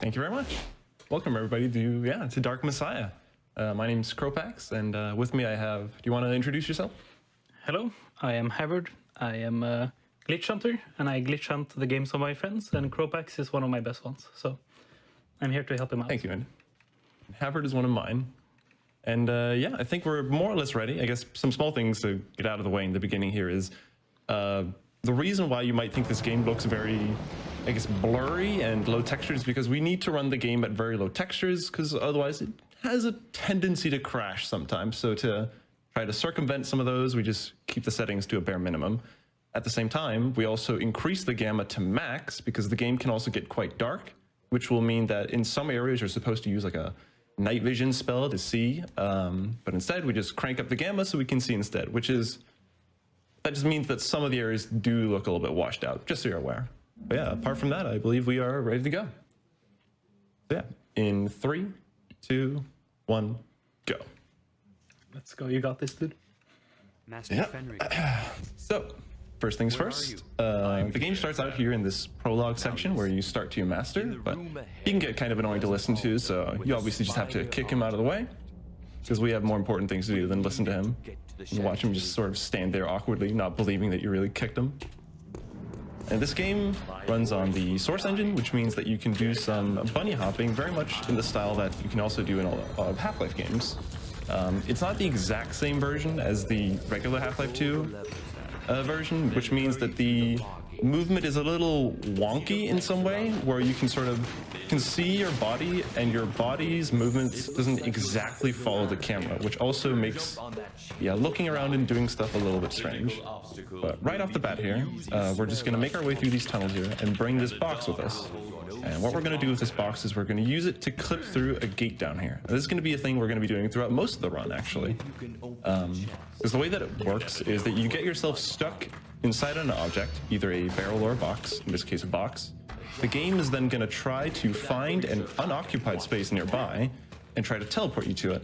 Thank you very much. Welcome everybody to Dark Messiah. My name's Cropax, and with me I have. Do you want to introduce yourself? Hello, I am Havrd. I am a glitch hunter, and I glitch hunt the games of my friends. And Cropax is one of my best ones, so I'm here to help him out. Thank you, and Havrd is one of mine. And yeah, I think we're more or less ready. I guess some small things to get out of the way in the beginning here is the reason why you might think this game looks very, I guess, blurry and low textures because we need to run the game at very low textures because otherwise it has a tendency to crash sometimes. So to try to circumvent some of those, we just keep the settings to a bare minimum. At the same time, we also increase the gamma to max because the game can also get quite dark, which will mean that in some areas you're supposed to use like a night vision spell to see, but instead we just crank up the gamma so we can see instead, that just means that some of the areas do look a little bit washed out, just so you're aware. But yeah, apart from that, I believe we are ready to go. So yeah, in 3, 2, 1, go. Let's go. You got this, dude. Master Fenrir. So, first things first, the game starts out here in this prologue section where you start to your master, but he can get kind of annoying to listen to, so you obviously just have to kick him out of the way, because we have more important things to do than listen to him and watch him just sort of stand there awkwardly, not believing that you really kicked him. And this game runs on the source engine, which means that you can do some bunny hopping very much in the style that you can also do in all of Half-Life games. It's not the exact same version as the regular Half-Life 2 version, which means that the movement is a little wonky in some way, where you can see your body and your body's movements doesn't exactly follow the camera, which also makes looking around and doing stuff a little bit strange. But right off the bat here, we're just going to make our way through these tunnels here and bring this box with us. And what we're going to do with this box is we're going to use it to clip through a gate down here. This is going to be a thing we're going to be doing throughout most of the run, actually. Because the way that it works is that you get yourself stuck inside an object, either a barrel or a box, in this case a box. The game is then going to try to find an unoccupied space nearby and try to teleport you to it,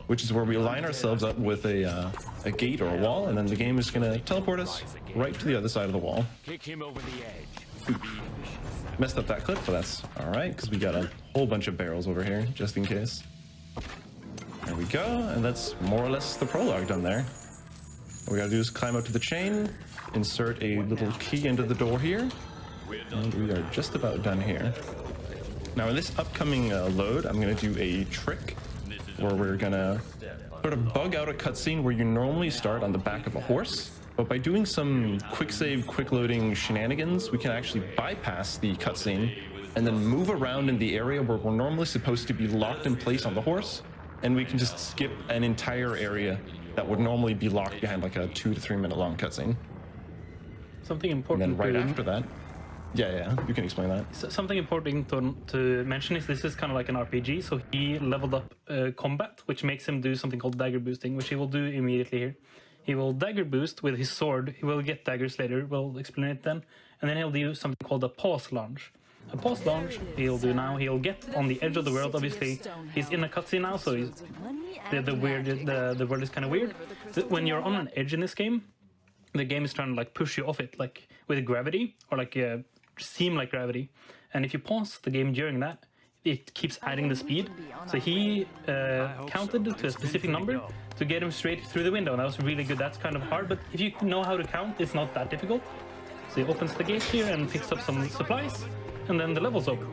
which is where we line ourselves up with a gate or a wall, and then the game is going to teleport us right to the other side of the wall. Kick him over the edge. Messed up that clip, but that's all right, because we got a whole bunch of barrels over here, just in case. There we go, and that's more or less the prologue done there. All we gotta do is climb up to the chain, insert a little key into the door here, and we are just about done here. Now in this upcoming load, I'm gonna do a trick where we're gonna sort of bug out a cutscene where you normally start on the back of a horse. But by doing some quick save, quick loading shenanigans, we can actually bypass the cutscene and then move around in the area where we're normally supposed to be locked in place on the horse, and we can just skip an entire area that would normally be locked behind like a 2 to 3 minute long cutscene. Something important. And then right after that, yeah, you can explain that. Something important to mention is this is kind of like an RPG, so he leveled up combat, which makes him do something called dagger boosting, which he will do immediately here. He will dagger boost with his sword. He will get daggers later. We'll explain it then. And then he'll do something called a pause launch. A pause launch he'll do now. He'll get on the edge of the world. Obviously, he's in a cutscene now, so the world is kind of weird. When you're on an edge in this game, the game is trying to like push you off it, like with gravity or like seem like gravity. And if you pause the game during that, it keeps adding the speed. So he counted to a specific number to get him straight through the window. That was really good. That's kind of hard, but if you know how to count, it's not that difficult. So he opens the gate here and picks up some supplies, and then the level's open.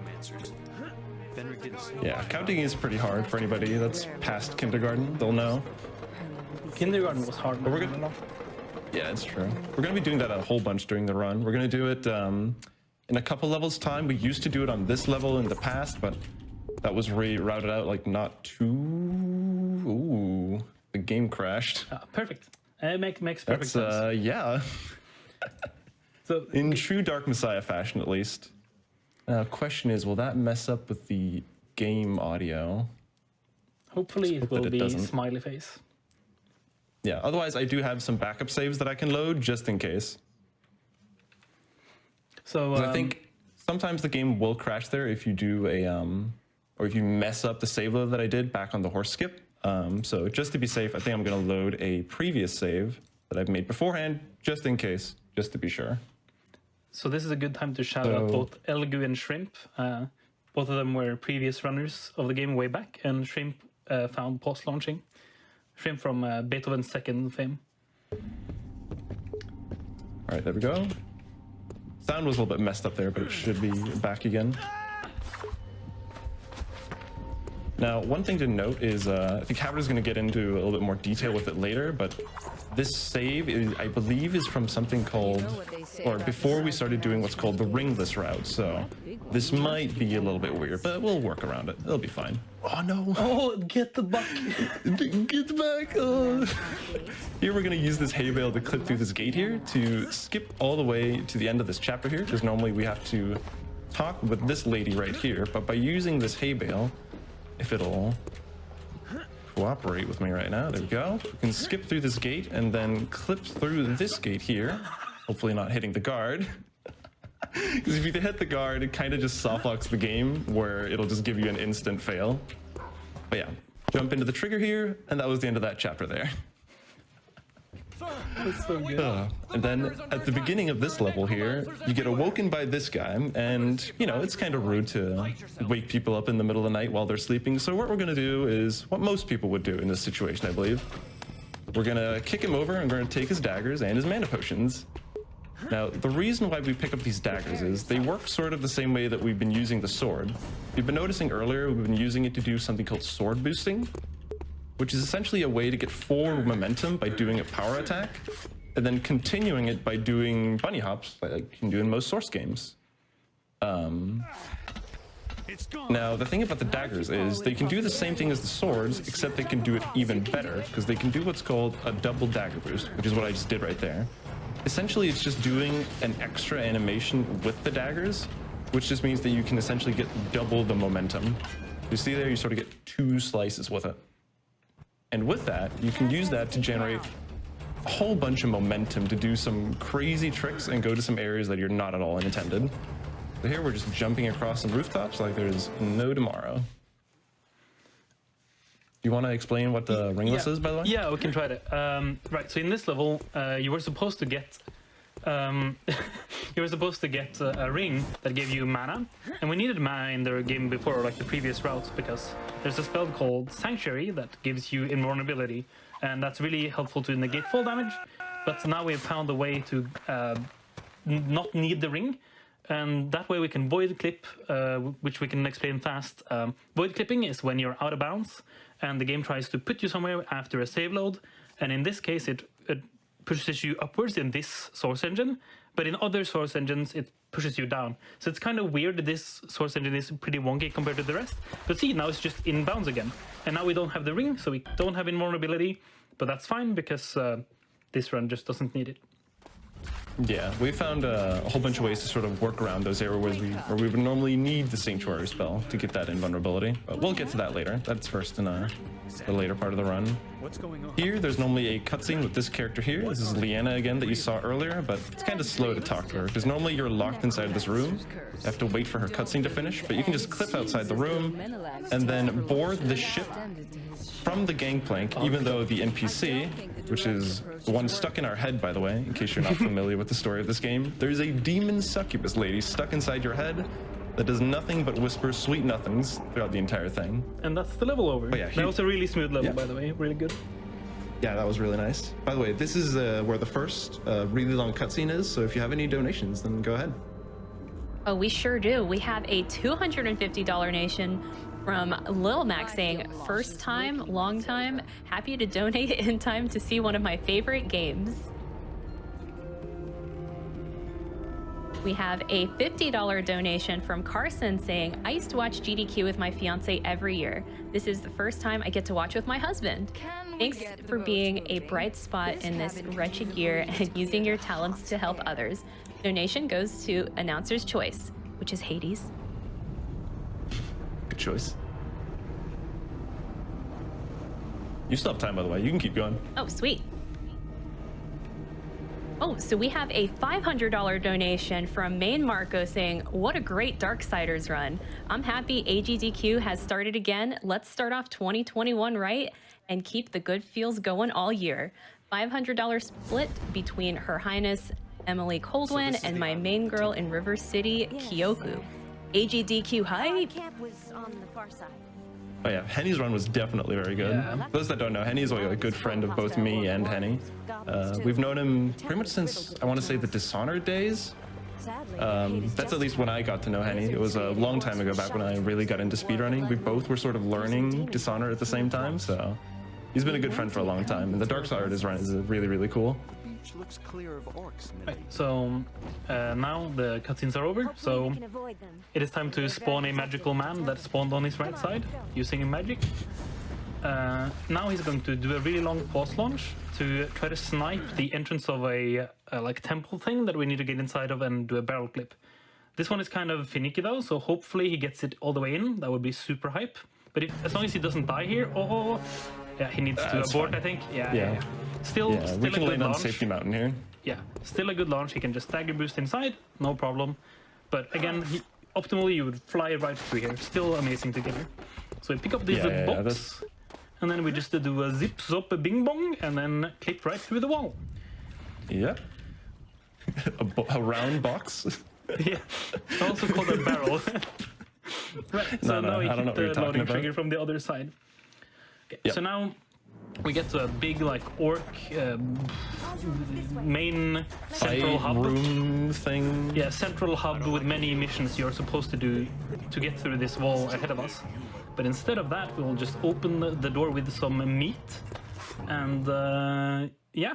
Yeah, counting is pretty hard for anybody that's past kindergarten. They'll know. Kindergarten was hard. But we're gonna. Yeah, it's true. We're gonna be doing that a whole bunch during the run. We're gonna do it in a couple levels time. We used to do it on this level in the past, but that was routed out like not too. Ooh, the game crashed. Perfect. It makes perfect sense. Yeah. So in true Dark Messiah fashion, at least. Question is, will that mess up with the game audio? Hopefully it will be smiley face. Yeah, otherwise I do have some backup saves that I can load just in case. So I think sometimes the game will crash there if you do or if you mess up the save load that I did back on the horse skip. So just to be safe, I think I'm going to load a previous save that I've made beforehand, just in case, just to be sure. So this is a good time to shout out both Elgu and Shrimp. Both of them were previous runners of the game way back, and Shrimp found post-launching. Shrimp from Beethoven's Second fame. All right, there we go. Sound was a little bit messed up there, but it should be back again. Now, one thing to note is, I think Havrd is going to get into a little bit more detail with it later, but this save, I believe, is from something called, or before we started doing what's called the ringless route, so this might be a little bit weird, but we'll work around it. It'll be fine. Oh, no. Oh, get the bucket. Get back. Oh. Here we're going to use this hay bale to clip through this gate here to skip all the way to the end of this chapter here, because normally we have to talk with this lady right here, but by using this hay bale, if it'll cooperate with me right now, there we go. We can skip through this gate and then clip through this gate here, hopefully not hitting the guard. Because if you hit the guard, it kind of just soft-locks the game, where it'll just give you an instant fail. But yeah, jump into the trigger here, and that was the end of that chapter there. That's so good. And then at the beginning of this level here, you get awoken by this guy, and you know, it's kind of rude to wake people up in the middle of the night while they're sleeping. So what we're gonna do is what most people would do in this situation, I believe. We're gonna kick him over and we're gonna take his daggers and his mana potions. Now, the reason why we pick up these daggers is they work sort of the same way that we've been using the sword. You've been noticing earlier, we've been using it to do something called sword boosting, which is essentially a way to get forward momentum by doing a power attack, and then continuing it by doing bunny hops, like you can do in most Source games. Now, the thing about the daggers is they can do the same thing as the swords, except they can do it even better, because they can do what's called a double dagger boost, which is what I just did right there. Essentially, it's just doing an extra animation with the daggers, which just means that you can essentially get double the momentum. You see there, you sort of get 2 slices with it. And with that, you can use that to generate a whole bunch of momentum to do some crazy tricks and go to some areas that you're not at all intended. So here we're just jumping across some rooftops like there's no tomorrow. Do you want to explain what the ringless is, by the way? Yeah, we can try it. Right, so in this level, you were supposed to get a ring that gave you mana, and we needed mana in the game before, like the previous routes, because there's a spell called Sanctuary that gives you invulnerability, and that's really helpful to negate fall damage. But now we've found a way to not need the ring, and that way we can void clip, which we can explain fast. Void clipping is when you're out of bounds and the game tries to put you somewhere after a save load, and in this case it pushes you upwards in this source engine, but in other source engines it pushes you down. So it's kind of weird that this source engine is pretty wonky compared to the rest. But see, now it's just in bounds again, and now we don't have the ring, so we don't have invulnerability, but that's fine because this run just doesn't need it. Yeah, we found a whole bunch of ways to sort of work around those areas where we would normally need the Sanctuary spell to get that invulnerability. But we'll get to that later. That's first in the later part of the run. What's going on? Here, there's normally a cutscene with this character here. This is Leanna again that you saw earlier, but it's kind of slow to talk to her, because normally you're locked inside this room. You have to wait for her cutscene to finish, but you can just clip outside the room and then board the ship from the gangplank, even though the NPC, which is the one stuck in our head, by the way, in case you're not familiar with the story of this game, there's a demon succubus lady stuck inside your head that does nothing but whisper sweet nothings throughout the entire thing. And that's the level over. Oh, yeah, that was a really smooth level, by the way. Really good. Yeah, that was really nice. By the way, this is where the first really long cutscene is, so if you have any donations, then go ahead. Oh, we sure do. We have a $250 donation from Lil Mac saying, first time, long time, happy to donate in time to see one of my favorite games. We have a $50 donation from Carson saying, I used to watch GDQ with my fiance every year. This is the first time I get to watch with my husband. Thanks for being a bright spot in this wretched year and using your talents to help others. Donation goes to Announcer's Choice, which is Hades. Good choice. You still have time, by the way. You can keep going. Oh, sweet. Oh, so we have a $500 donation from Main Marco saying, what a great Darksiders run. I'm happy AGDQ has started again. Let's start off 2021 right and keep the good feels going all year. $500 split between Her Highness Emily Coldwin and my main girl in River City, Kyoku. AGDQ hype. Camp was on the far side. Oh yeah, Henny's run was definitely very good. Yeah. Those that don't know, Henny's like a good friend of both me and Henny. We've known him pretty much since, I want to say, the Dishonored days. That's at least when I got to know Henny. It was a long time ago, back when I really got into speedrunning. We both were sort of learning Dishonored at the same time, so he's been a good friend for a long time. And the dark side of his run is really, really cool. Beach looks clear of orcs. Right, so now the cutscenes are over, so it is time to spawn a magical man that spawned on his right side using magic. Now he's going to do a really long pause launch to try to snipe the entrance of a like temple thing that we need to get inside of and do a barrel clip. This one is kind of finicky though, so hopefully he gets it all the way in. That would be super hype. But as long as he doesn't die here, yeah, he needs to abort, I think. Yeah. Still we a can good land on launch. Safety Mountain here. Yeah, still a good launch. He can just dagger boost inside, no problem. But again, optimally you would fly right through here. Still amazing to get here. So we pick up this box, and then we just do a zip, zop, a bing bong, and then clip right through the wall. Yep. a round box. Yeah, also called a barrel. Right, so now we hit the loading trigger from the other side. Okay, so now we get to a big like orc main central hub room thing. Yeah, central hub with many missions you're supposed to do to get through this wall ahead of us. But instead of that, we'll just open the door with some meat, and yeah,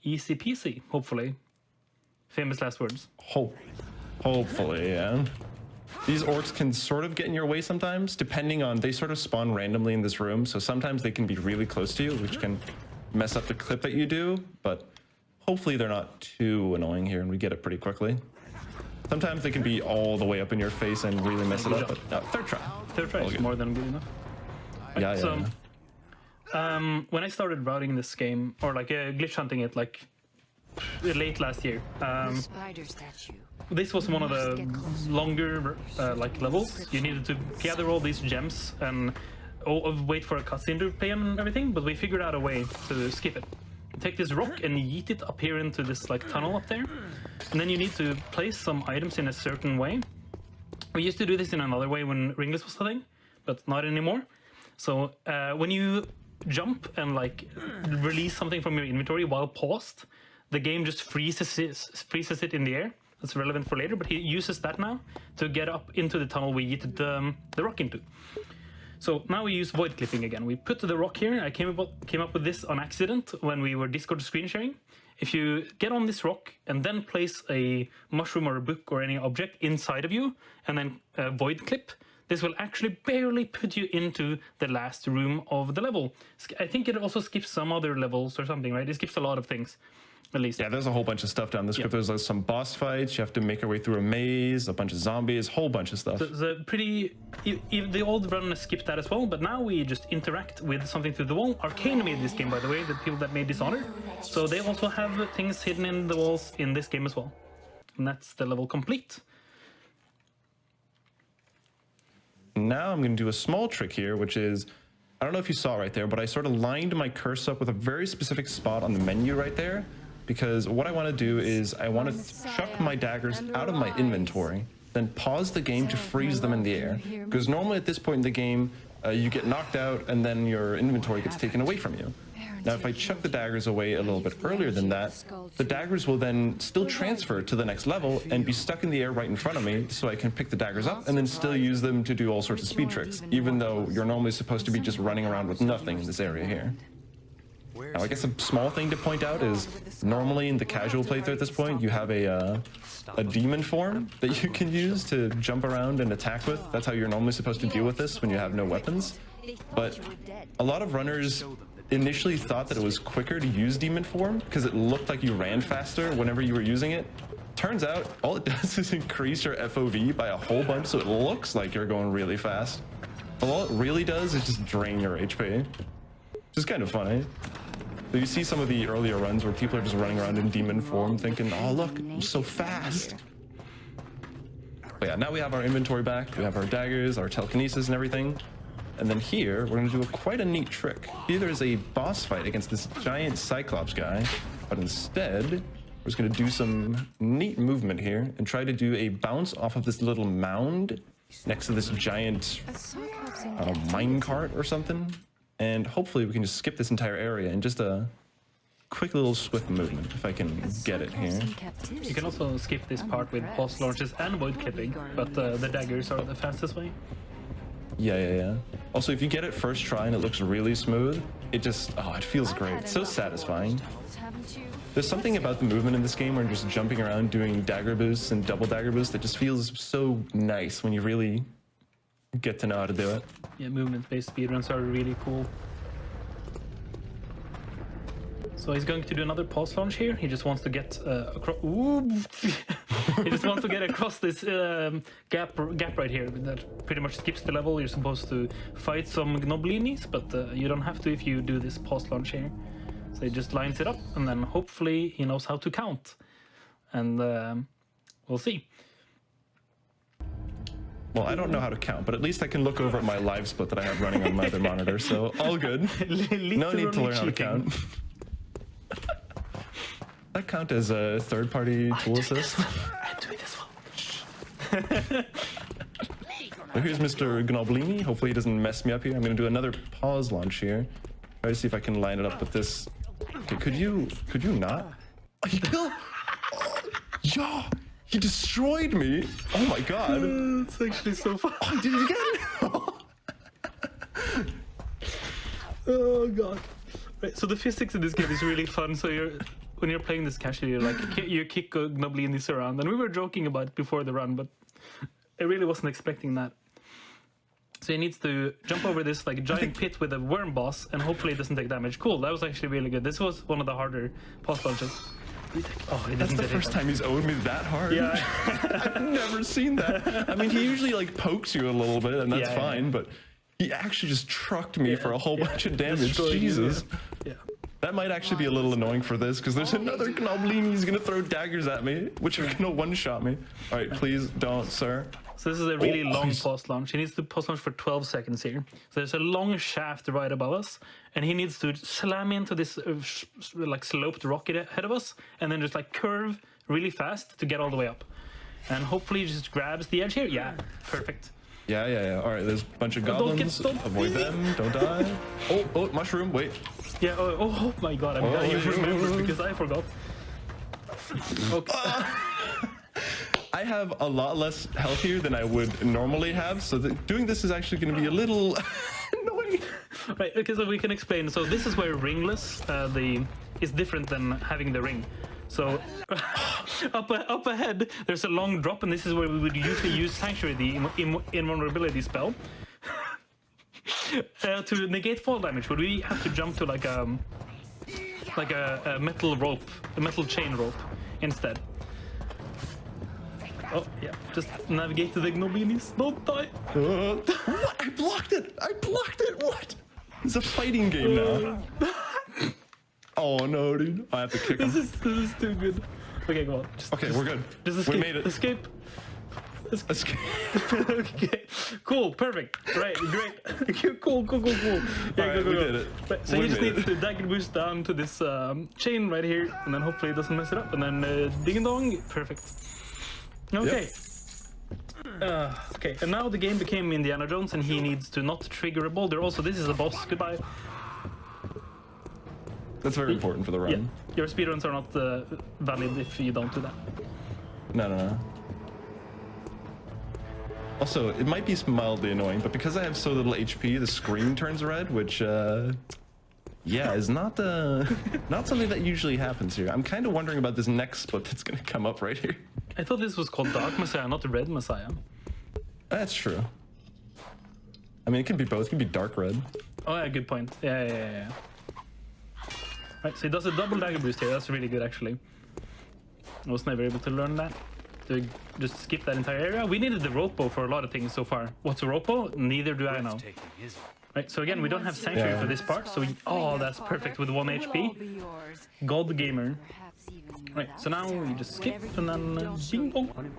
easy peasy. Hopefully, famous last words. Hopefully, yeah. These orcs can sort of get in your way sometimes, depending on, they sort of spawn randomly in this room, so sometimes they can be really close to you, which can mess up the clip that you do, but hopefully they're not too annoying here and we get it pretty quickly. Sometimes they can be all the way up in your face and really mess it up, but no, third try. Third try is more than good enough. Yeah. When I started routing this game, or like glitch hunting it like late last year, this was one of the longer like levels. You needed to gather all these gems and wait for a cutscene to play and everything, but we figured out a way to skip it. Take this rock and yeet it up here into this like tunnel up there, and then you need to place some items in a certain way. We used to do this in another way when Ringless was a thing, but not anymore. So when you jump and like release something from your inventory while paused, the game just freezes it in the air. That's relevant for later, but he uses that now to get up into the tunnel we yeeted the rock into. So now we use void clipping again. We put the rock here. I came up with this on accident when we were Discord screen sharing. If you get on this rock and then place a mushroom or a book or any object inside of you and then void clip, this will actually barely put you into the last room of the level. I think it also skips some other levels or something, right? It skips a lot of things. At least. Yeah, there's a whole bunch of stuff down this script. There's some boss fights. You have to make your way through a maze, a bunch of zombies, whole bunch of stuff. The old run skipped that as well, but now we just interact with something through the wall. Arcane made this game, by the way, the people that made Dishonored. So they also have things hidden in the walls in this game as well. And that's the level complete. Now I'm going to do a small trick here, which is, I don't know if you saw right there, but I sort of lined my cursor up with a very specific spot on the menu right there. Because what I want to do is I want to chuck my daggers out of my inventory, then pause the game to freeze them in the air. Because normally at this point in the game, you get knocked out and then your inventory gets taken away from you. Now if I chuck the daggers away a little bit earlier than that, the daggers will then still transfer to the next level and be stuck in the air right in front of me, so I can pick the daggers up and then still use them to do all sorts of speed tricks, even though you're normally supposed to be just running around with nothing in this area here. Now, I guess a small thing to point out is normally in the casual playthrough at this point, you have a demon form that you can use to jump around and attack with. That's how you're normally supposed to deal with this when you have no weapons. But a lot of runners initially thought that it was quicker to use demon form because it looked like you ran faster whenever you were using it. Turns out all it does is increase your FOV by a whole bunch, so it looks like you're going really fast. But all it really does is just drain your HP. Which is kind of funny. So you see some of the earlier runs where people are just running around in demon form thinking, oh look, I'm so fast. But yeah, now we have our inventory back, we have our daggers, our telekinesis and everything. And then here, we're gonna do quite a neat trick. Here there's a boss fight against this giant Cyclops guy, but instead, we're just going to do some neat movement here and try to do a bounce off of this little mound next to this giant mine cart or something. And hopefully we can just skip this entire area in just a quick little swift movement, if I can get it here. You can also skip this part with pulse launches and void clipping, but the daggers are the fastest way. Yeah. Also, if you get it first try and it looks really smooth, it just, it feels great. It's so satisfying. There's something about the movement in this game where you're just jumping around doing dagger boosts and double dagger boosts that just feels so nice when you really get to know how to do it. Yeah, movement-based speedruns are really cool. So he's going to do another pulse launch here. He just wants to get across. He just wants to get across this gap right here. That pretty much skips the level. You're supposed to fight some gnoblinis, but you don't have to if you do this pulse launch here. So he just lines it up, and then hopefully he knows how to count. And we'll see. Well, I don't know how to count, but at least I can look over at my live split that I have running on my other monitor, so all good. No need to learn how to count. That count as a third-party tool assist? I'm doing this well. So here's Mr. Gnoblini. Hopefully he doesn't mess me up here. I'm going to do another pause launch here. Try to see if I can line it up with this. Okay, could you not? Oh, he killed. Yeah, he destroyed me. Oh my god. It's actually so fun. Oh, he did it again. Oh god. Right, so the physics in this game is really fun. So when you're playing this casually, you're like you kick Gnoblinis around, and we were joking about it before the run, but I really wasn't expecting that. So he needs to jump over this like giant pit with a worm boss, and hopefully it doesn't take damage. Cool, that was actually really good. This was one of the harder pulse launches. That's the first time he's owed me that hard. Yeah. I've never seen that. I mean, he usually like pokes you a little bit, and that's fine, but he actually just trucked me for a whole bunch of damage. Jesus. Yeah. That might actually be a little annoying for this, because there's another Gnoblini who's gonna throw daggers at me, which are gonna one-shot me. All right, please don't, sir. So this is a really long pulse launch. He needs to pulse launch for 12 seconds here. So there's a long shaft right above us, and he needs to slam into this like sloped rock ahead of us, and then just like curve really fast to get all the way up. And hopefully he just grabs the edge here. Yeah, perfect. Yeah. All right, there's a bunch of goblins. Avoid them. Don't die. Oh, mushroom. Wait. Yeah. Oh my god. I'm glad you remembered because I forgot. Okay. I have a lot less health here than I would normally have, so doing this is actually going to be a little annoying. Right. Okay. So we can explain. So this is where ringless is different than having the ring. So up ahead, there's a long drop, and this is where we would usually use Sanctuary, the invulnerability spell, to negate fall damage. But we have to jump to like a metal rope, a metal chain rope, instead. Oh yeah, just navigate to the Gnoblinis. Don't die. What? I blocked it. What? It's a fighting game now. Oh no, dude! I have to kick him. This is too good. Okay, go on. Okay, we're good. Just escape. We made it. Escape. Escape. Okay. Cool. Perfect. Right. Great. Cool. Yeah, All right, we did it. Right, so We he just made needs to dagger boost down to this chain right here, and then hopefully it doesn't mess it up, and then ding and dong. Perfect. Okay. Yep. Okay, and now the game became Indiana Jones, and he needs to not trigger a boulder. Also, this is a boss. Goodbye. That's very important for the run. Yeah, your speedruns are not valid if you don't do that. No. Also, it might be mildly annoying, but because I have so little HP, the screen turns red, which, is not something that usually happens here. I'm kind of wondering about this next split that's going to come up right here. I thought this was called Dark Messiah, not Red Messiah. That's true. I mean, it can be both. It can be dark red. Oh, yeah, good point. Yeah. Right, so he does a double dagger boost here. That's really good, actually. I was never able to learn that. To just skip that entire area. We needed the rope bow for a lot of things so far. What's a rope bow? Neither do I know. Right, so again, we don't have Sanctuary for this part, so that's perfect with 1 HP. God Gamer. Right, so now we just skip and then bing bong.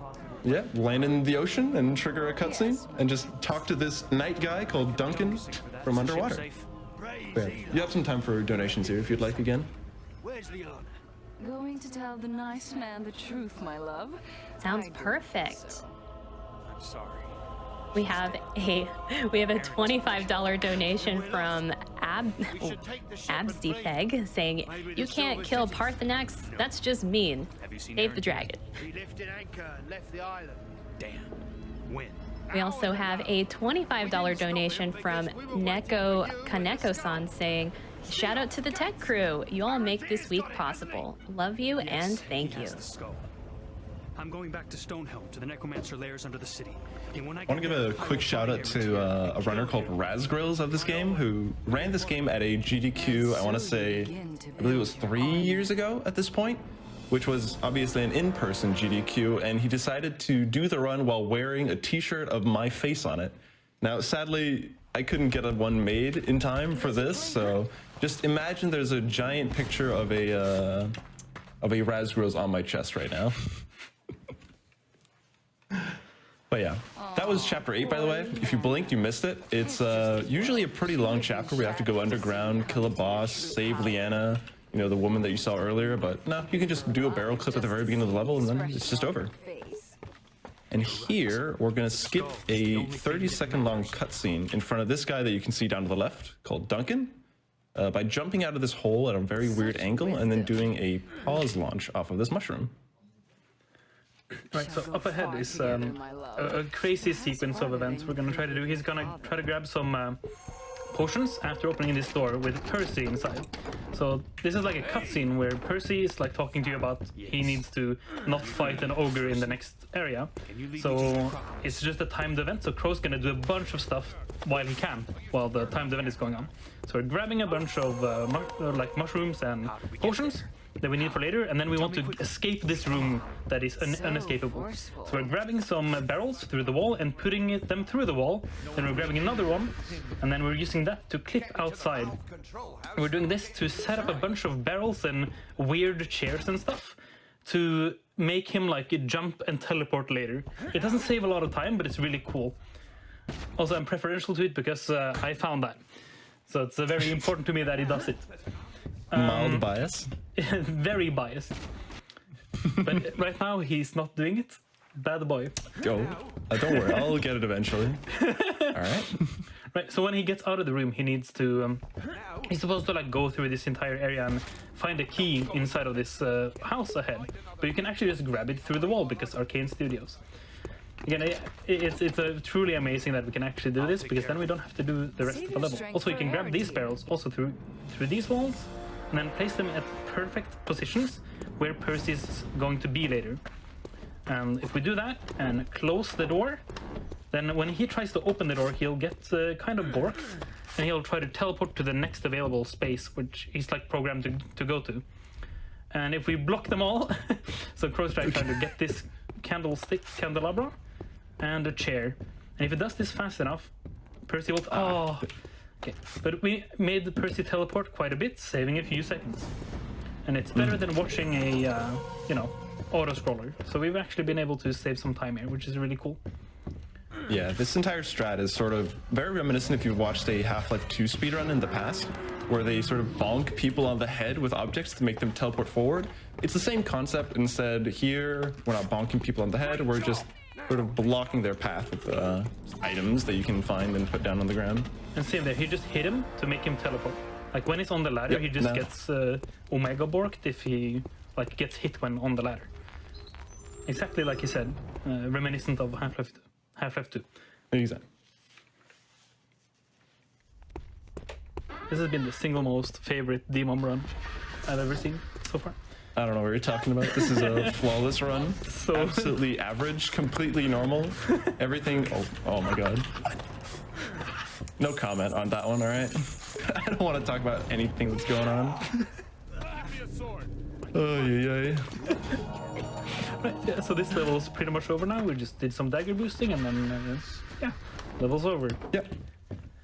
Yeah, land in the ocean and trigger a cutscene and just talk to this night guy called Duncan from underwater. Yeah, you have some time for donations here if you'd like again. Where's Leon? Going to tell the nice man the truth, my love? Sounds perfect. I'm sorry. We have a $25 donation from Absdefeg saying, "You can't kill Parthenax. That's just mean. Save the dragon." We lifted anchor and left the island. Damn. When? We also have a $25 donation from Neko Kaneko-san saying, "Shout out to the tech crew. You all make this week possible. Love you and thank you." I'm going back to Stonehelm to the necromancer lairs under the city. And when I want to give a quick shout out to a runner called Razgrills of this game who ran this game at a GDQ, I want to say, I believe it was 3 years ago at this point, which was obviously an in-person GDQ, and he decided to do the run while wearing a t-shirt of my face on it. Now, sadly, I couldn't get one made in time for this, so just imagine there's a giant picture of a Razgrills on my chest right now. But yeah, that was chapter 8, by the way. If you blinked, you missed it. It's usually a pretty long chapter where you have to go underground, kill a boss, save Leanna, you know, the woman that you saw earlier. But no, you can just do a barrel clip at the very beginning of the level and then it's just over. And here, we're going to skip a 30-second long cutscene in front of this guy that you can see down to the left, called Duncan, by jumping out of this hole at a very weird angle and then doing a pause launch off of this mushroom. Right, so up ahead is a crazy sequence of events we're gonna try to do. He's gonna try to grab some potions after opening this door with Percy inside. So this is like a cutscene where Percy is like talking to you about he needs to not fight an ogre in the next area. So it's just a timed event, so Crow's gonna do a bunch of stuff while the timed event is going on. So we're grabbing a bunch of like mushrooms and potions that we need for later, and then we want to escape this room that is unescapable. So we're grabbing some barrels through the wall and putting them through the wall, then we're grabbing another one, and then we're using that to clip outside. We're doing this to set up a bunch of barrels and weird chairs and stuff to make him like jump and teleport later. It doesn't save a lot of time, but it's really cool. Also, I'm preferential to it because I found that. So it's very important to me that he does it. Mild bias. Very biased. But right now he's not doing it. Bad boy. Go. Don't worry, I'll get it eventually. Alright. Right, so when he gets out of the room, he needs to... he's supposed to like go through this entire area and find a key inside of this house ahead. But you can actually just grab it through the wall because Arcane Studios. Again, it's truly amazing that we can actually do this because then we don't have to do the rest of the level. Also, you can grab these barrels also through these walls and then place them at perfect positions where Percy's going to be later. And if we do that and close the door, then when he tries to open the door, he'll get kind of borked and he'll try to teleport to the next available space, which he's like programmed to go to. And if we block them all, so Crow's trying to get this candelabra and a chair. And if it does this fast enough, Percy will... Oh, okay. But we made Percy teleport quite a bit, saving a few seconds. And it's better than watching a, auto-scroller. So we've actually been able to save some time here, which is really cool. Yeah, this entire strat is sort of very reminiscent if you've watched a Half-Life 2 speedrun in the past, where they sort of bonk people on the head with objects to make them teleport forward. It's the same concept. Instead, here, we're not bonking people on the head, we're just sort of blocking their path with items that you can find and put down on the ground. And same there, he just hit him to make him teleport. Like when he's on the ladder, he just gets Omega borked if he like gets hit when on the ladder. Exactly like you said, reminiscent of Half-Life 2. Exactly. This has been the single most favorite Demon run I've ever seen so far. I don't know what you're talking about. This is a flawless run. So absolutely average, completely normal. Everything. Oh my god. No comment on that one, alright? I don't want to talk about anything that's going on. Oh, yeah. Right, yeah, so this level's pretty much over now. We just did some dagger boosting and then, level's over. Yep.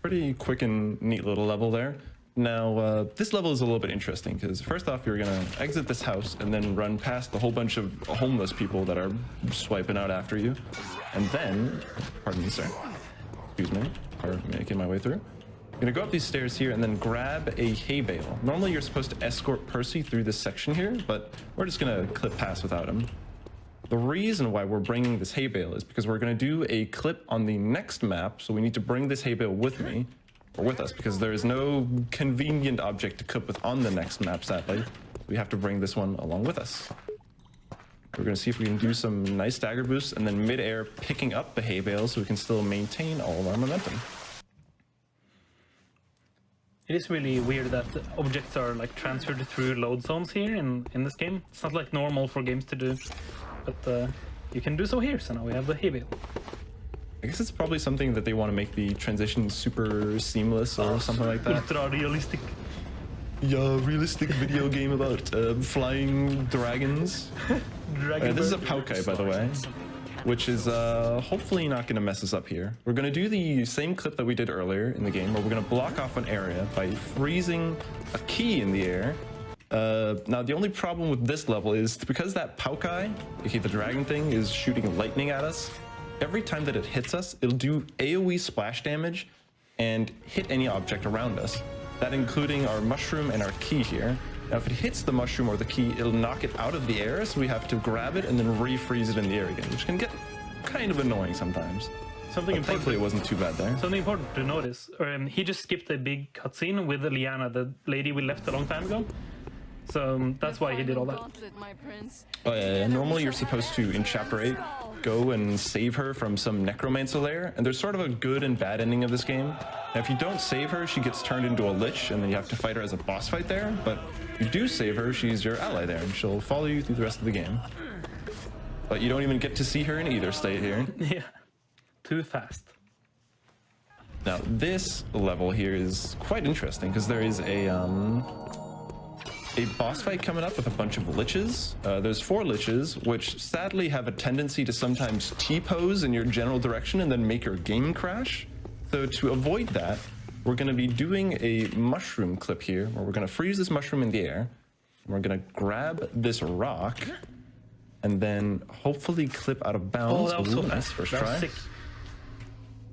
Pretty quick and neat little level there. Now, this level is a little bit interesting because first off, you're going to exit this house and then run past a whole bunch of homeless people that are swiping out after you. And then, pardon me, sir. Excuse me. Pardon me, making my way through. Gonna go up these stairs here and then grab a hay bale. Normally you're supposed to escort Percy through this section here, but we're just gonna clip past without him. The reason why we're bringing this hay bale is because we're gonna do a clip on the next map, so we need to bring this hay bale with me, or with us, because there is no convenient object to clip with on the next map, sadly. We have to bring this one along with us. We're gonna see if we can do some nice dagger boosts and then mid-air picking up the hay bale so we can still maintain all of our momentum. It is really weird that the objects are like transferred through load zones here in this game. It's not like normal for games to do, but you can do so here. So now we have the hay bale. I guess it's probably something that they want to make the transition super seamless or something like that. Ultra realistic. Yeah, realistic video game about flying dragons. This is a Paukai, by the way, which is hopefully not going to mess us up here. We're going to do the same clip that we did earlier in the game, where we're going to block off an area by freezing a key in the air. Now, the only problem with this level is because that Paukai, aka the dragon thing, is shooting lightning at us, every time that it hits us, it'll do AoE splash damage and hit any object around us. That including our mushroom and our key here. Now, if it hits the mushroom or the key, it'll knock it out of the air, so we have to grab it and then refreeze it in the air again, which can get kind of annoying sometimes. Thankfully, it wasn't too bad there. Something important to notice. He just skipped a big cutscene with Liana, the lady we left a long time ago. So that's why he did all that. Oh yeah, normally you're supposed to, in Chapter 8, go and save her from some necromancer lair, and there's sort of a good and bad ending of this game. Now, if you don't save her, she gets turned into a lich, and then you have to fight her as a boss fight there, but if you do save her, she's your ally there, and she'll follow you through the rest of the game. But you don't even get to see her in either state here. Yeah, too fast. Now, this level here is quite interesting, because there is a boss fight coming up with a bunch of liches. There's 4 liches, which sadly have a tendency to sometimes T-pose in your general direction and then make your game crash. So to avoid that, we're going to be doing a mushroom clip here, where we're going to freeze this mushroom in the air. And we're going to grab this rock, and then hopefully clip out of bounds. Oh, that was so fast. First that try. was sick.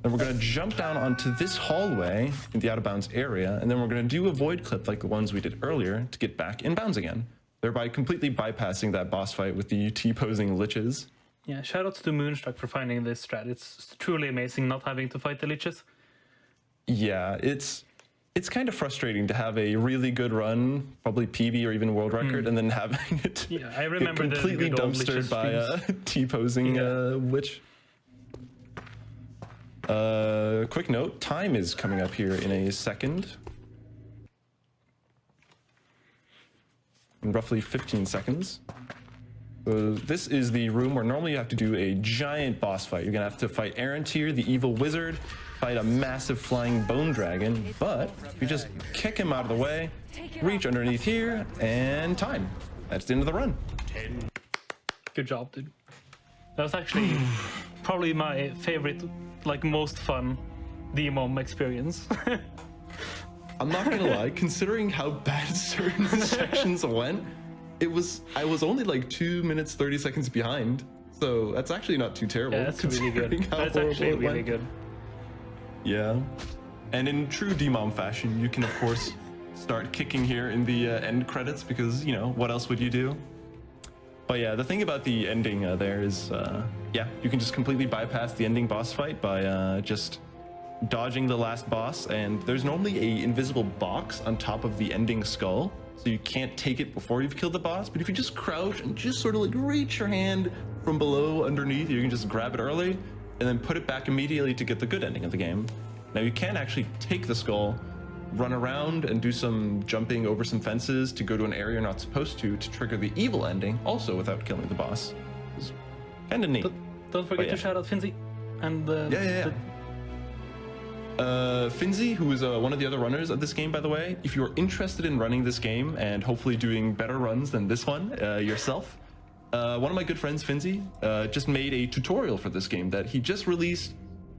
Then we're going to jump down onto this hallway in the out-of-bounds area, and then we're going to do a void clip like the ones we did earlier to get back in bounds again, thereby completely bypassing that boss fight with the T-posing liches. Yeah, shoutouts to Moonstruck for finding this strat. It's truly amazing not having to fight the liches. Yeah, it's kind of frustrating to have a really good run, probably PB or even world record, and then having it I remember get completely the good old dumpstered by a T-posing lich. Quick note, time is coming up here in a second. In roughly 15 seconds. So this is the room where normally you have to do a giant boss fight. You're gonna have to fight Arantir, the evil wizard, fight a massive flying bone dragon, but if you just kick him out of the way, reach underneath here, and time. That's the end of the run. Good job, dude. That was actually probably my favorite, like most fun Demom experience. I'm not gonna lie, considering how bad certain sections went, I was only like 2 minutes 30 seconds behind, so that's actually not too terrible. Yeah, that's really good. That's actually really good. Yeah, and in true Demom fashion, you can of course start kicking here in the end credits, because, you know, what else would you do? But yeah, the thing about the ending there is, yeah, you can just completely bypass the ending boss fight by just dodging the last boss, and there's normally a invisible box on top of the ending skull, so you can't take it before you've killed the boss, but if you just crouch and just sort of like reach your hand from below underneath, you can just grab it early and then put it back immediately to get the good ending of the game. Now you can actually take the skull, run around and do some jumping over some fences to go to an area you're not supposed to trigger the evil ending, also without killing the boss. It's kind of neat. Don't forget to shout out Finzi and Finzi, who is one of the other runners of this game, by the way. If you're interested in running this game and hopefully doing better runs than this one yourself, one of my good friends, Finzi, just made a tutorial for this game that he just released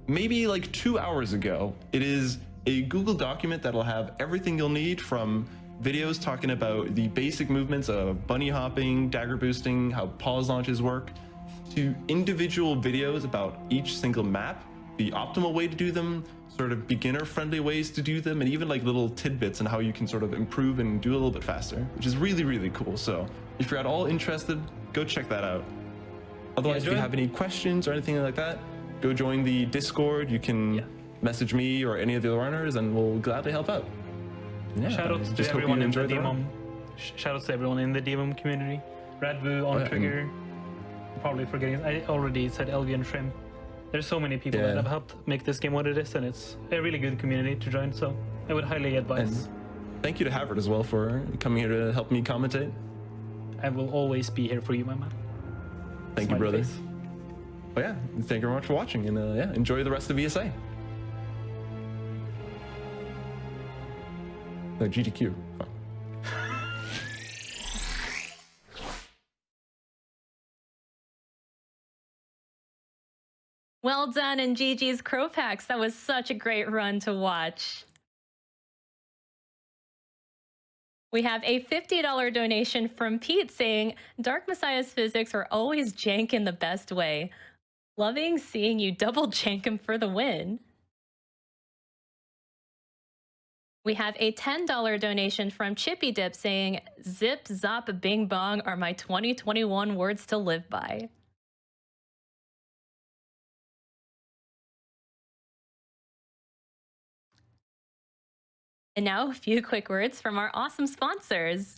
maybe like 2 hours ago. It is a Google document that'll have everything you'll need, from videos talking about the basic movements of bunny hopping, dagger boosting, how pause launches work, to individual videos about each single map, the optimal way to do them, sort of beginner-friendly ways to do them, and even like little tidbits on how you can sort of improve and do a little bit faster, which is really, really cool. So if you're at all interested, go check that out. Otherwise, if you have any questions or anything like that, go join the Discord. You can message me or any of the other runners, and we'll gladly help out. Yeah, Shoutouts to everyone in the Demon. Shoutouts to everyone in the Demon community. Radvu, On Trigger. Probably forgetting. I already said Elvian Shrimp. There's so many people that have helped make this game what it is, and it's a really good community to join. So I would highly advise. And thank you to Havrd as well for coming here to help me commentate. I will always be here for you, my man. Thank you, brother. Well, yeah, thank you very much for watching, and yeah, enjoy the rest of ESA. No, GDQ. Fuck. Well done, and GG's Cropax. That was such a great run to watch. We have a $50 donation from Pete saying, Dark Messiah's physics are always jank in the best way. Loving seeing you double jank him for the win. We have a $10 donation from Chippy Dip saying, Zip, zop, bing bong are my 2021 words to live by. And now a few quick words from our awesome sponsors.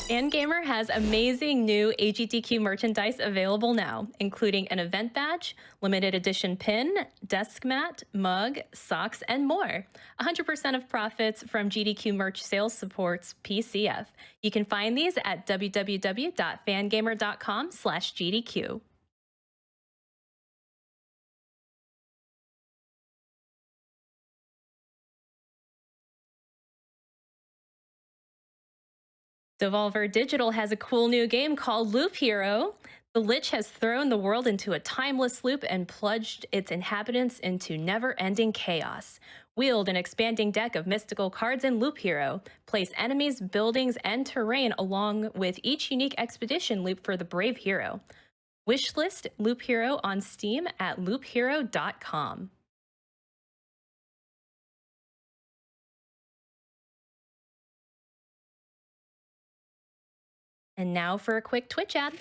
Fangamer has amazing new AGDQ merchandise available now, including an event badge, limited edition pin, desk mat, mug, socks, and more. 100% of profits from GDQ merch sales supports PCF. You can find these at www.fangamer.com/GDQ. Devolver Digital has a cool new game called Loop Hero. The Lich has thrown the world into a timeless loop and plunged its inhabitants into never-ending chaos. Wield an expanding deck of mystical cards in Loop Hero. Place enemies, buildings, and terrain along with each unique expedition loop for the brave hero. Wishlist Loop Hero on Steam at loophero.com. And now for a quick Twitch ad.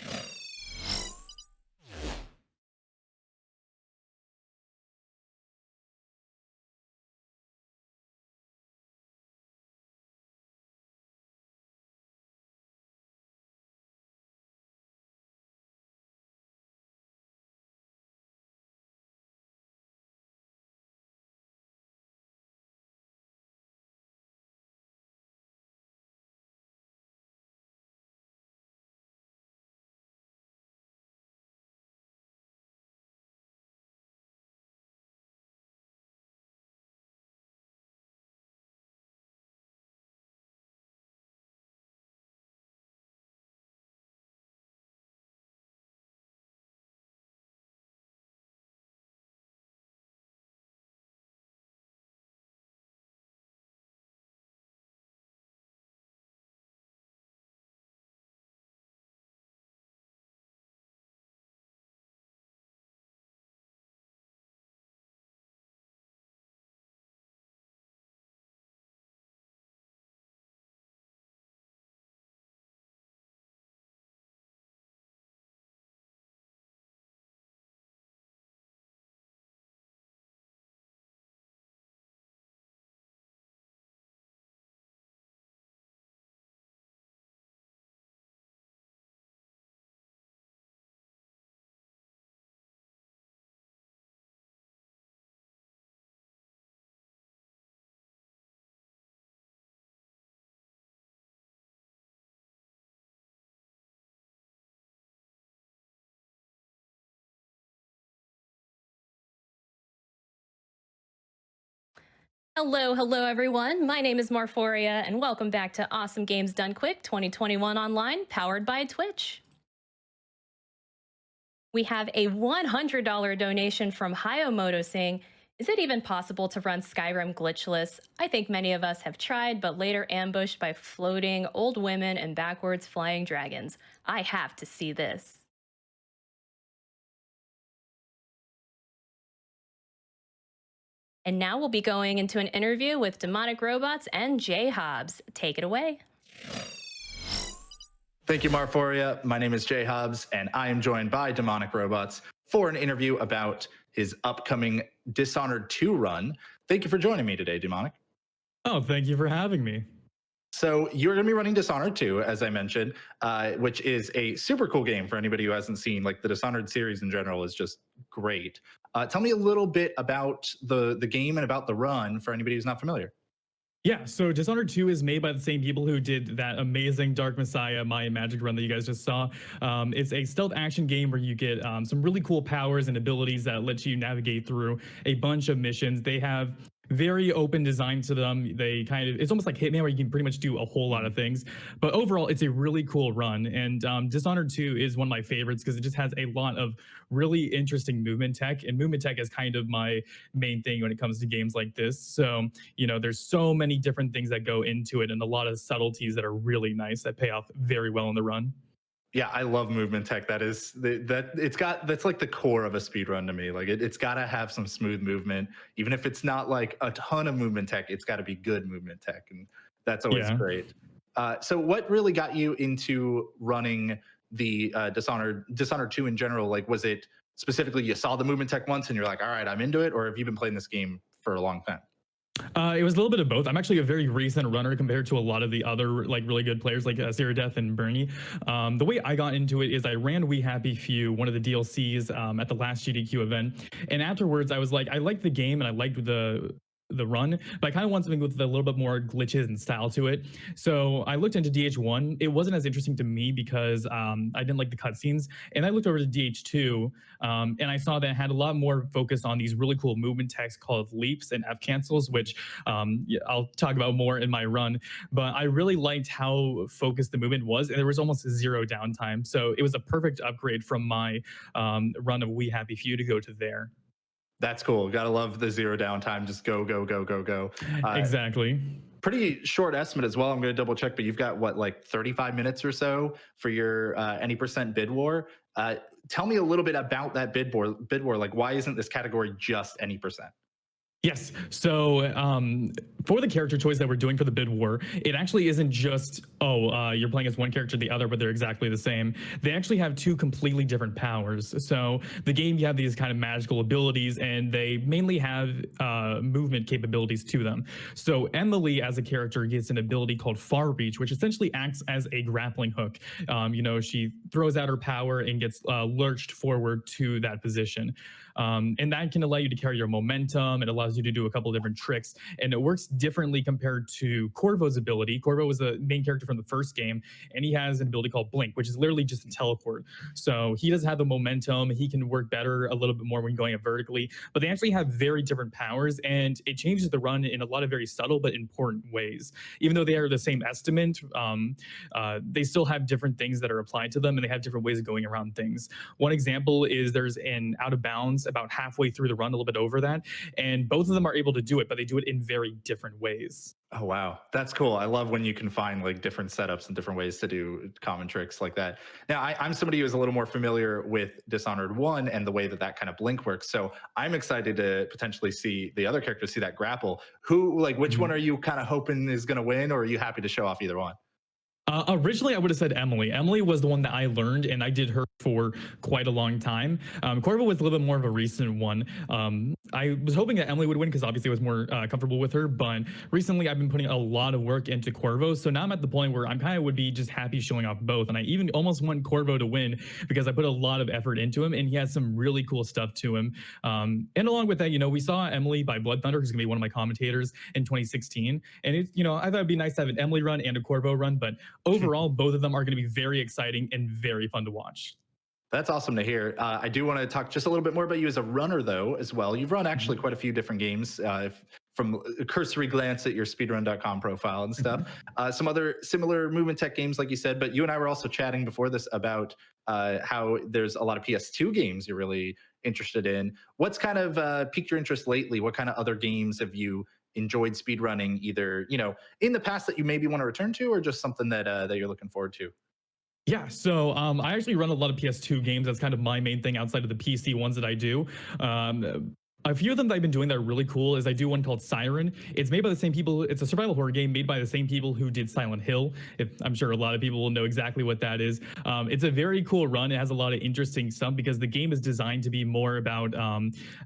Hello everyone. My name is Marphoria, and welcome back to Awesome Games Done Quick 2021 Online, powered by Twitch. We have a $100 donation from Hayomoto saying, is it even possible to run Skyrim glitchless? I think many of us have tried, but later ambushed by floating old women and backwards flying dragons. I have to see this. And now we'll be going into an interview with Demonicrobots and Jhobz. Take it away. Thank you, Marphoria. My name is Jhobz, and I am joined by Demonicrobots for an interview about his upcoming Dishonored 2 run. Thank you for joining me today, Demonic. Oh, thank you for having me. So you're going to be running Dishonored 2, as I mentioned, which is a super cool game for anybody who hasn't seen. Like, the Dishonored series in general is just great. Tell me a little bit about the game and about the run for anybody who's not familiar. Yeah, so Dishonored 2 is made by the same people who did that amazing Dark Messiah Maya Magic run that you guys just saw. It's a stealth action game where you get some really cool powers and abilities that let you navigate through a bunch of missions. They have very open design to them. It's almost like Hitman where you can pretty much do a whole lot of things. But overall, it's a really cool run. And Dishonored 2 is one of my favorites because it just has a lot of really interesting movement tech. And movement tech is kind of my main thing when it comes to games like this. So, there's so many different things that go into it and a lot of subtleties that are really nice that pay off very well in the run. Yeah, I love movement tech. That's like the core of a speed run to me. Like it's got to have some smooth movement, even if it's not like a ton of movement tech. It's got to be good movement tech, and that's always great. So, what really got you into running the Dishonored 2 in general? Like, was it specifically you saw the movement tech once and you're like, all right, I'm into it, or have you been playing this game for a long time? It was a little bit of both. I'm actually a very recent runner compared to a lot of the other like really good players like Zero Death and Bernie. The way I got into it is I ran We Happy Few, one of the DLCs at the last GDQ event. And afterwards I was like, I liked the game and I liked the run, but I kind of want something with a little bit more glitches and style to it. So I looked into DH1. It wasn't as interesting to me because I didn't like the cutscenes. And I looked over to DH2 and I saw that it had a lot more focus on these really cool movement techs called leaps and F cancels, which I'll talk about more in my run. But I really liked how focused the movement was, and there was almost zero downtime. So it was a perfect upgrade from my run of We Happy Few to go to there. That's cool. Gotta love the zero downtime. Just go, go, go, go, go. Exactly. Pretty short estimate as well. I'm going to double check, but you've got what, like 35 minutes or so for your any percent bid war. Tell me a little bit about that bid war. Like, why isn't this category just any percent? Yes. So for the character choice that we're doing for the bid war, it actually isn't just, you're playing as one character or the other, but they're exactly the same. They actually have two completely different powers. So the game, you have these kind of magical abilities, and they mainly have movement capabilities to them. So Emily, as a character, gets an ability called Far Reach, which essentially acts as a grappling hook. She throws out her power and gets lurched forward to that position. And that can allow you to carry your momentum. It allows you to do a couple of different tricks, and it works differently compared to Corvo's ability. Corvo was the main character from the first game, and he has an ability called Blink, which is literally just a teleport. So he doesn't have the momentum. He can work better a little bit more when going up vertically, but they actually have very different powers, and it changes the run in a lot of very subtle but important ways. Even though they are the same estimate, they still have different things that are applied to them, and they have different ways of going around things. One example is there's an out of bounds about halfway through the run, a little bit over that, and both of them are able to do it, but they do it in very different ways. Oh, wow. That's cool. I love when you can find like different setups and different ways to do common tricks like that. Now, I'm somebody who is a little more familiar with Dishonored 1 and the way that kind of blink works. So I'm excited to potentially see the other characters see that grapple. Which one are you kind of hoping is going to win, or are you happy to show off either one? Originally, I would have said Emily. Emily was the one that I learned, and I did her for quite a long time. Corvo was a little bit more of a recent one. I was hoping that Emily would win because obviously I was more comfortable with her, but recently I've been putting a lot of work into Corvo, so now I'm at the point where I'm kind of would be just happy showing off both, and I even almost want Corvo to win because I put a lot of effort into him, and he has some really cool stuff to him. And along with that, we saw Emily by Blood Thunder, who's going to be one of my commentators in 2016, and it's, I thought it'd be nice to have an Emily run and a Corvo run, but overall, both of them are going to be very exciting and very fun to watch. That's awesome to hear. I do want to talk just a little bit more about you as a runner, though, as well. You've run actually quite a few different games, from a cursory glance at your speedrun.com profile and stuff. Some other similar movement tech games, like you said, but you and I were also chatting before this about how there's a lot of PS2 games you're really interested in. What's kind of piqued your interest lately? What kind of other games have you enjoyed speedrunning, either in the past that you maybe want to return to, or just something that you're looking forward to? Yeah, so I actually run a lot of PS2 games. That's kind of my main thing outside of the PC ones that I do. A few of them that I've been doing that are really cool is I do one called Siren. It's made by the same people. It's a survival horror game made by the same people who did Silent Hill. I'm sure a lot of people will know exactly what that is. It's a very cool run. It has a lot of interesting stuff because the game is designed to be more about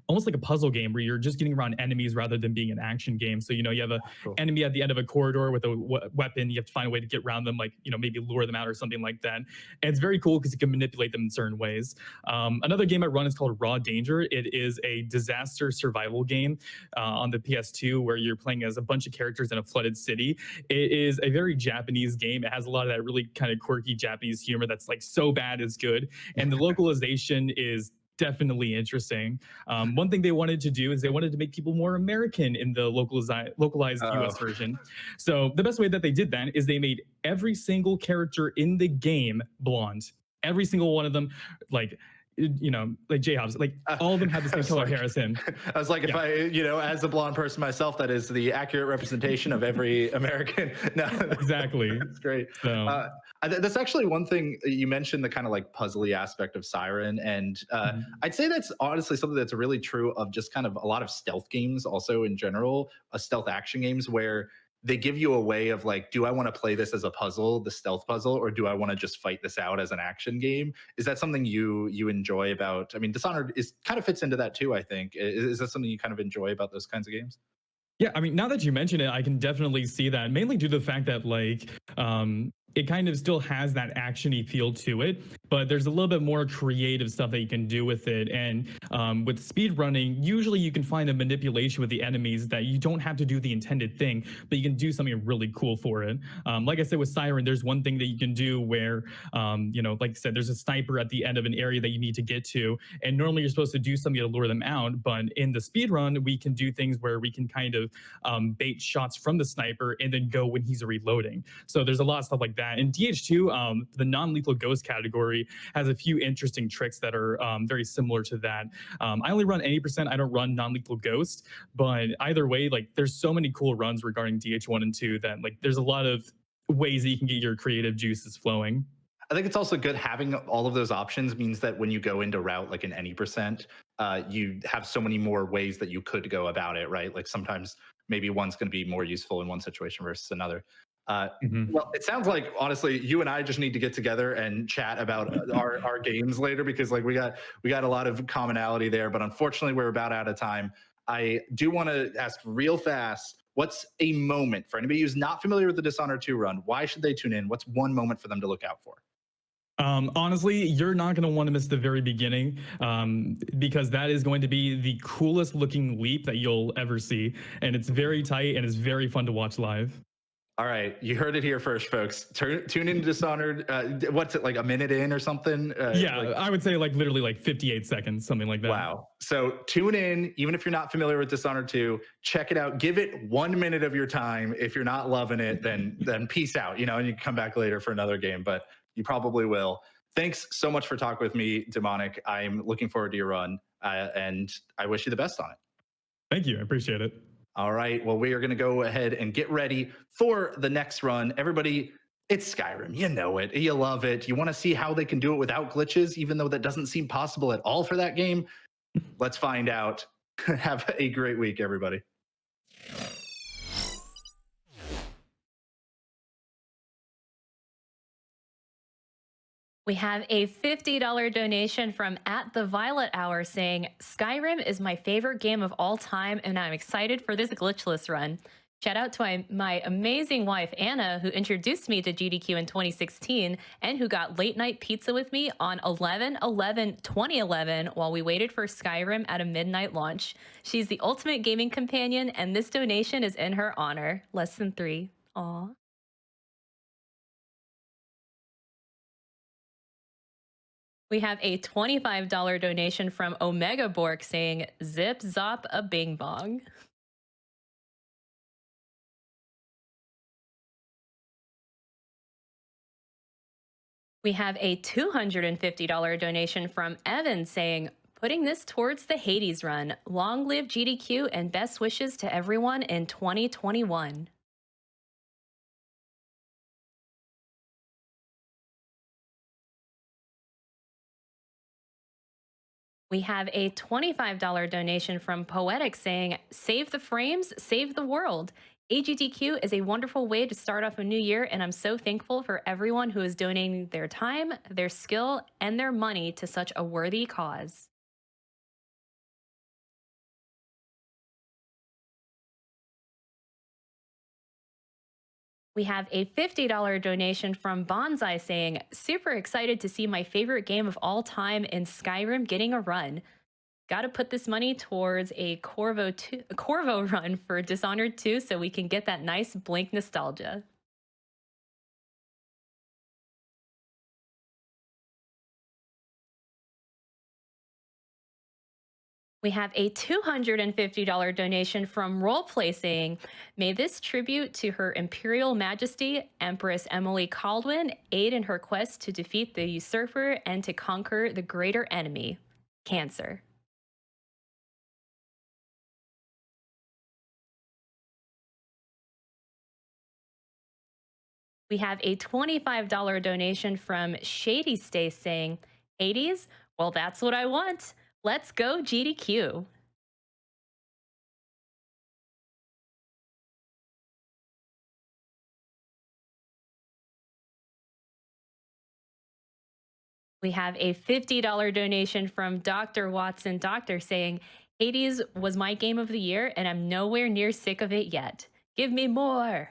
almost like a puzzle game where you're just getting around enemies rather than being an action game. So, you have a enemy at the end of a corridor with a weapon. You have to find a way to get around them, like, maybe lure them out or something like that. And it's very cool because you can manipulate them in certain ways. Another game I run is called Raw Danger. It is a disaster survival game on the PS2 where you're playing as a bunch of characters in a flooded city. It is a very Japanese game. It has a lot of that really kind of quirky Japanese humor that's like so bad is good. And the localization is definitely interesting. One thing they wanted to do is they wanted to make people more American in the localized US version. So the best way that they did that is they made every single character in the game blonde. Every single one of them, like Jhobz, like all of them have the same color hair as him. I was like, if I, as a blonde person myself, that is the accurate representation of every American. No, exactly. That's great. So, that's actually one thing you mentioned, the kind of like puzzly aspect of Siren. And I'd say that's honestly something that's really true of just kind of a lot of stealth games also in general, stealth action games where they give you a way of like, do I want to play this as a puzzle, the stealth puzzle, or do I want to just fight this out as an action game? Is that something you enjoy about? I mean, Dishonored kind of fits into that too, I think. Is that something you kind of enjoy about those kinds of games? Yeah, I mean, now that you mention it, I can definitely see that, mainly due to the fact that like it kind of still has that action-y feel to it, but there's a little bit more creative stuff that you can do with it. And with speed running, usually you can find a manipulation with the enemies that you don't have to do the intended thing, but you can do something really cool for it. Like I said with Siren, there's one thing that you can do where, like I said, there's a sniper at the end of an area that you need to get to, and normally you're supposed to do something to lure them out, but in the speed run, we can do things where we can kind of bait shots from the sniper and then go when he's reloading. So there's a lot of stuff like that. And DH2, the non-lethal ghost category, has a few interesting tricks that are very similar to that. I only run 80%. I don't run non-lethal ghost, but either way, like there's so many cool runs regarding DH1 and 2 that like there's a lot of ways that you can get your creative juices flowing. I think it's also good having all of those options means that when you go into route like an any percent, you have so many more ways that you could go about it, right? Like sometimes maybe one's going to be more useful in one situation versus another. Well, it sounds like honestly, you and I just need to get together and chat about our games later because like we got a lot of commonality there. But unfortunately, we're about out of time. I do want to ask real fast. What's a moment for anybody who's not familiar with the Dishonored 2 run? Why should they tune in? What's one moment for them to look out for? Honestly, you're not going to want to miss the very beginning because that is going to be the coolest looking leap that you'll ever see. And it's very tight and it's very fun to watch live. All right, you heard it here first, folks. Tune into Dishonored. What's it, like a minute in or something? I would say like literally like 58 seconds, something like that. Wow. So tune in, even if you're not familiar with Dishonored 2, check it out. Give it 1 minute of your time. If you're not loving it, then peace out, and you can come back later for another game, but you probably will. Thanks so much for talking with me, Demonic. I'm looking forward to your run, and I wish you the best on it. Thank you. I appreciate it. All right. Well, we are going to go ahead and get ready for the next run. Everybody, it's Skyrim. You know it. You love it. You want to see how they can do it without glitches, even though that doesn't seem possible at all for that game. Let's find out. Have a great week, everybody. We have a $50 donation from @TheVioletHour saying, Skyrim is my favorite game of all time, and I'm excited for this glitchless run. Shout out to my amazing wife, Anna, who introduced me to GDQ in 2016 and who got late night pizza with me on 11/11/2011 while we waited for Skyrim at a midnight launch. She's the ultimate gaming companion, and this donation is in her honor. Less than 3. Aw. We have a $25 donation from Omega Bork saying, zip zop a bing bong. We have a $250 donation from Evan saying, putting this towards the Hades run. Long live GDQ and best wishes to everyone in 2021. We We have a $25 donation from Poetic saying, "Save the frames, save the world. AGDQ is a wonderful way to start off a new year, and I'm so thankful for everyone who is donating their time, their skill, and their money to such a worthy cause." We have a $50 donation from Bonsai saying, "Super excited to see my favorite game of all time in Skyrim getting a run. Got to put this money towards a Corvo run for Dishonored 2 so we can get that nice Blink nostalgia." We have a $250 donation from Roleplay saying, "May this tribute to Her Imperial Majesty, Empress Emily Caldwin, aid in her quest to defeat the usurper and to conquer the greater enemy, cancer." We have a $25 donation from Shady Stay saying, "Hades? Well, that's what I want. Let's go GDQ." We have a $50 donation from Dr. Watson Doctor saying, "Hades was my game of the year and I'm nowhere near sick of it yet. Give me more."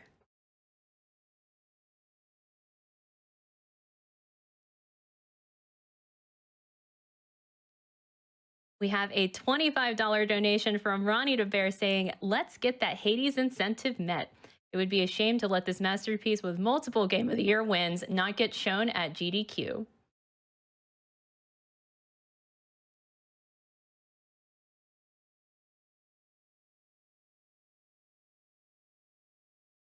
We have a $25 donation from Ronnie the Bear saying, "Let's get that Hades incentive met. It would be a shame to let this masterpiece with multiple Game of the Year wins not get shown at GDQ."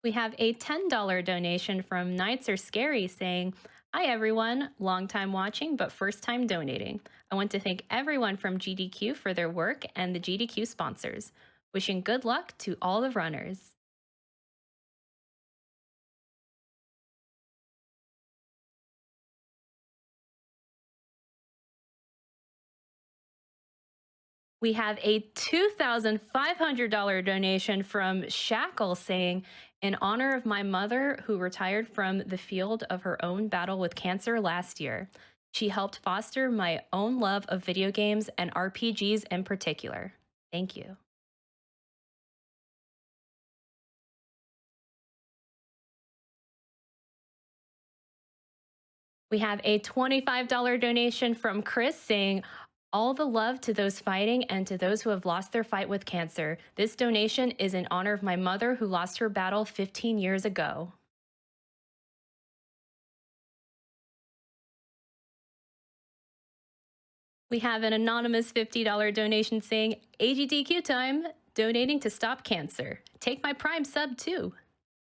We have a $10 donation from Nights Are Scary saying, "Hi everyone, long time watching but first time donating. I want to thank everyone from GDQ for their work and the GDQ sponsors. Wishing good luck to all the runners." We have a $2,500 donation from Shackle saying, "In honor of my mother who retired from the field of her own battle with cancer last year. She helped foster my own love of video games and RPGs in particular. Thank you." We have a $25 donation from Chris saying, "All the love to those fighting and to those who have lost their fight with cancer. This donation is in honor of my mother who lost her battle 15 years ago." We have an anonymous $50 donation saying, "AGDQ time, donating to stop cancer. Take my Prime sub too."